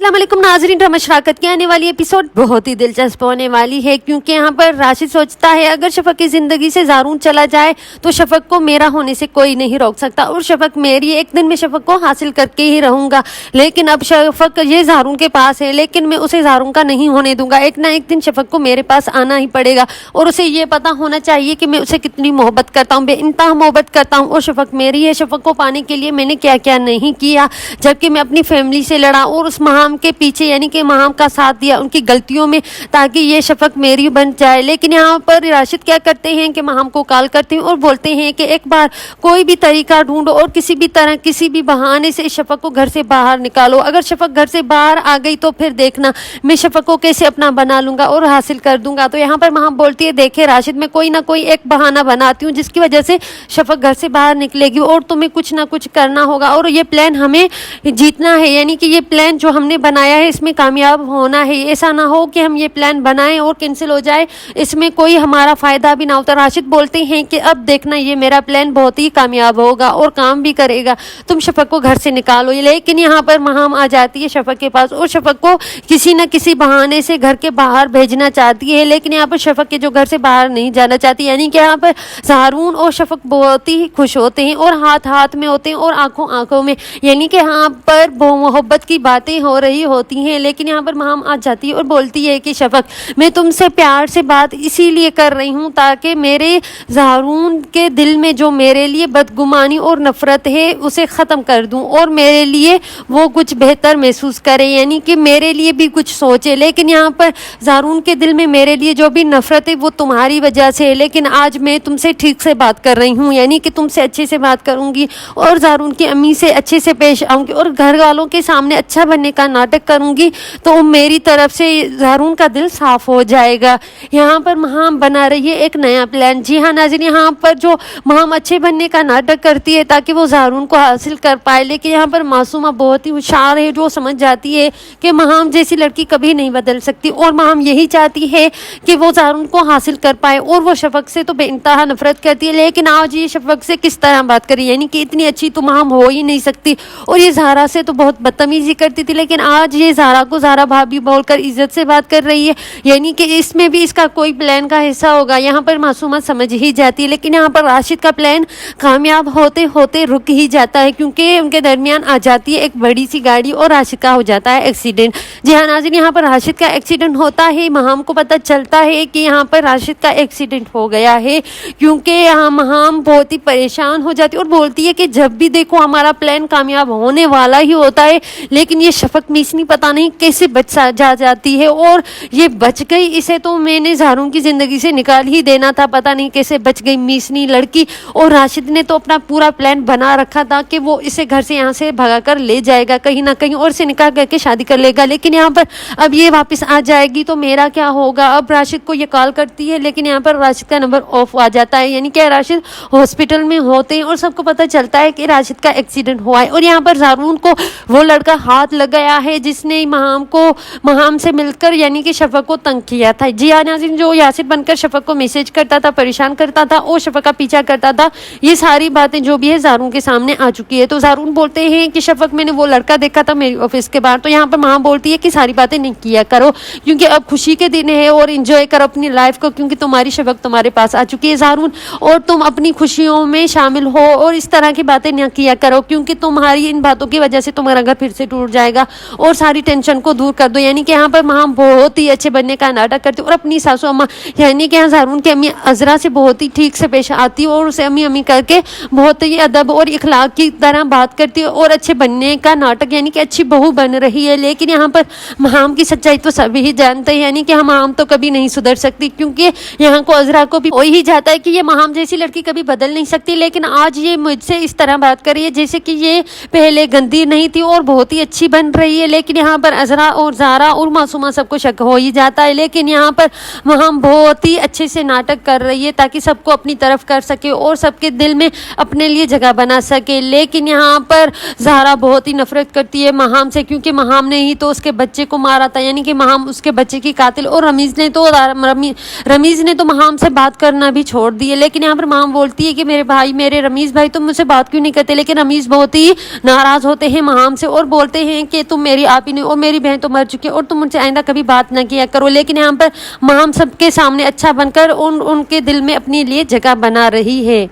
अस्सलामुअलैकुम नाज़रीन, ड्रामा शराकत की आने वाली एपिसोड बहुत ही दिलचस्प होने वाली है, क्योंकि यहाँ पर राशिद सोचता है अगर शफक की ज़िंदगी से ज़ारून चला जाए तो शफक को मेरा होने से कोई नहीं रोक सकता और शफक मेरी, एक दिन मैं शफक को हासिल करके ही रहूँगा। लेकिन अब शफक ये ज़ारून के पास है, लेकिन मैं उसे ज़ारून का नहीं होने दूंगा। एक ना एक दिन शफक को मेरे पास आना ही पड़ेगा और उसे ये पता होना चाहिए कि मैं उसे कितनी मोहब्बत करता हूँ, बेइंतहा मोहब्बत करता हूँ और शफक मेरी है। शफक को पाने के लिए मैंने क्या क्या नहीं किया, जबकि मैं अपनी फैमिली से लड़ा और उस महाम के पीछे यानी कि महाम का साथ दिया उनकी गलतियों में, ताकि ये शफक मेरी बन जाए। लेकिन यहाँ पर राशिद क्या करते हैं कि महाम को कॉल करते हैं और बोलते हैं कि एक बार कोई भी तरीका ढूंढो और किसी भी तरह किसी भी बहाने से शफक को घर से बाहर निकालो। अगर शफक घर से बाहर आ गई तो फिर देखना मैं शफक को कैसे अपना बना लूंगा और हासिल कर दूंगा। तो यहाँ पर महाम बोलती है, देखे राशिद, मैं कोई ना कोई एक बहाना बनाती हूँ जिसकी वजह से शफक घर से बाहर निकलेगी और तुम्हें कुछ ना कुछ करना होगा और ये प्लान हमें जीतना है, यानी कि ये प्लान जो हमने बनाया है इसमें कामयाब होना है। ऐसा ना हो कि हम ये प्लान बनाएं और कैंसिल हो जाए, इसमें कोई हमारा फायदा भी ना होता। राशिद बोलते हैं कि अब देखना ये मेरा प्लान बहुत ही कामयाब होगा और काम भी करेगा, तुम शफक को घर से निकालो। लेकिन यहाँ पर महाम आ जाती है शफक के पास और शफक को किसी न किसी बहाने से घर के बाहर भेजना चाहती है। लेकिन यहाँ पर शफक के जो घर से बाहर नहीं जाना चाहती, यानी कि यहाँ पर ज़ारून और शफक बहुत ही खुश होते हैं और हाथ हाथ में होते हैं और आंखों आंखों में, यानी कि यहाँ पर मोहब्बत की बातें हो रही होती हैं। लेकिन यहाँ पर महाम आ जाती है और बोलती है कि शफक, मैं तुमसे प्यार से बात इसीलिए कर रही हूँ ताकि मेरे ज़ारून के दिल में जो मेरे लिए बदगुमानी और नफरत है उसे ख़त्म कर दूँ और मेरे लिए वो कुछ बेहतर महसूस करे, यानी कि मेरे लिए भी कुछ सोचे। लेकिन यहाँ पर ज़ारून के दिल में मेरे लिए जो भी नफरत है वो तुम्हारी वजह से है। लेकिन आज मैं तुमसे ठीक से बात कर रही हूँ, यानी कि तुमसे अच्छे से बात करूँगी और ज़ारून की अम्मी से अच्छे से पेश आऊँगी और घर वालों के सामने अच्छा बनने का नाटक करूँगी, तो मेरी तरफ से ज़ारून का दिल साफ हो जाएगा। यहाँ पर महाम बना रही है एक नया प्लान। जी हाँ नाज़रीन, यहाँ पर जो महाम अच्छे बनने का नाटक करती है ताकि वो ज़ारून को हासिल कर पाए, लेकिन यहाँ पर मासूमा बहुत ही होशियार है जो समझ जाती है कि महाम जैसी लड़की कभी नहीं बदल सकती और महाम यही चाहती है कि वो ज़ारून को हासिल कर पाए और वो शफक से तो बेइंतहा नफरत करती है। लेकिन आज ये शफक से किस तरह बात करी, यानी कि इतनी अच्छी तो महाम हो ही नहीं सकती और ये ज़ारा से तो बहुत बदतमीजी करती थी, लेकिन आज ये ज़ारा को ज़ारा भाभी बोलकर इज्जत से बात कर रही है, यानी कि इसमें भी इसका कोई प्लान का हिस्सा होगा। यहाँ पर मासूमा समझ ही जाती है। लेकिन यहाँ पर राशिद का प्लान कामयाब होते होते रुक ही जाता है, क्योंकि उनके दरमियान आ जाती है एक बड़ी सी गाड़ी और राशिद का हो जाता है एक्सीडेंट। जी हाँ नाज़रीन, यहाँ पर राशिद का एक्सीडेंट होता है। महाम को पता चलता है कि यहाँ पर राशिद का एक्सीडेंट हो गया है, क्योंकि यहाँ महाम बहुत ही परेशान हो जाती है और बोलती है कि जब भी देखो हमारा प्लान कामयाब होने वाला ही होता है, लेकिन ये शफक मीसनी पता नहीं कैसे बच जाती है और ये बच गई, इसे तो मैंने ज़ारून की ज़िंदगी से निकाल ही देना था, पता नहीं कैसे बच गई मीसनी लड़की। और राशिद ने तो अपना पूरा प्लान बना रखा था कि वो इसे घर से यहाँ से भगा कर ले जाएगा कहीं ना कहीं और इसे निकाह करके शादी कर लेगा। लेकिन यहाँ पर अब ये वापस आ जाएगी तो मेरा क्या होगा। अब राशिद को ये कॉल करती है, लेकिन यहाँ पर राशिद का नंबर ऑफ आ जाता है, यानी कि राशिद हॉस्पिटल में होते हैं और सबको पता चलता है कि राशिद का एक्सीडेंट हुआ है। और यहाँ पर ज़ारून को वो लड़का हाथ लग गया है जिसने महाम से मिलकर यानी कि शफक को तंग किया था। जी हाँ नाज़रीन, जो यासिर बनकर शफक को मैसेज करता था, परेशान करता था और शफक का पीछा करता था, ये सारी बातें जो भी है ज़ारून के सामने आ चुकी है। तो ज़ारून बोलते हैं कि शफक, मैंने वो लड़का देखा था मेरी ऑफिस के बाहर। तो यहाँ पर महाम बोलती है कि सारी बातें नहीं किया करो, क्योंकि अब खुशी के दिन है और एंजॉय करो अपनी लाइफ को, क्योंकि तुम्हारी शफक तुम्हारे पास आ चुकी है ज़ारून, और तुम अपनी खुशियों में शामिल हो और इस तरह की बातें न किया करो, क्योंकि तुम्हारी इन बातों की वजह से तुम्हारा घर फिर से टूट जाएगा और सारी टेंशन को दूर कर दो। यानी कि यहाँ पर महाम बहुत ही अच्छे बनने का नाटक करती और अपनी सासू अम्मा यानी कि यहाँ ज़ारून की अम्मी अजरा से बहुत ही ठीक से पेश आती और उसे अम्मी अम्मी करके बहुत ही अदब और इखलाक की तरह बात करती है और अच्छे बनने का नाटक, यानी कि अच्छी बहू बन रही है। लेकिन यहाँ पर महाम की सच्चाई तो सभी ही जानते हैं, यानी कि महाम तो कभी नहीं सुधर सकती, क्योंकि यहाँ को अजरा को भी हो ही जाता है कि ये महाम जैसी लड़की कभी बदल नहीं सकती। लेकिन आज ये मुझसे इस तरह बात कर रही है जैसे कि ये पहले गंदी नहीं थी और बहुत ही अच्छी बन रही है। लेकिन यहाँ पर अजरा और ज़ारा और मासूमा सबको शक हो ही जाता है। लेकिन यहाँ पर महाम बहुत ही अच्छे से नाटक कर रही है ताकि सबको अपनी तरफ कर सके और सबके दिल में अपने लिए जगह बना सके। लेकिन यहाँ पर ज़ारा बहुत ही नफरत करती है महाम से, क्योंकि महाम ने ही तो उसके बच्चे को मारा था, यानी कि महाम उसके बच्चे की कातिल। और रमीज़ ने तो महाम से बात करना भी छोड़ दी है। लेकिन यहाँ पर महाम बोलती है कि मेरे रमीज़ भाई तुम मुझसे बात क्यों नहीं करते। लेकिन रमीज़ बहुत ही नाराज़ होते हैं महाम से और बोलते हैं कि तुम میری آپ ہی نہیں اور میری بہن تو مر چکی ہے اور تم ان سے آئندہ کبھی بات نہ کیا کرو. لیکن یہاں پر ماں ہم سب کے سامنے اچھا بن کر ان کے دل میں اپنے لیے جگہ بنا رہی ہے.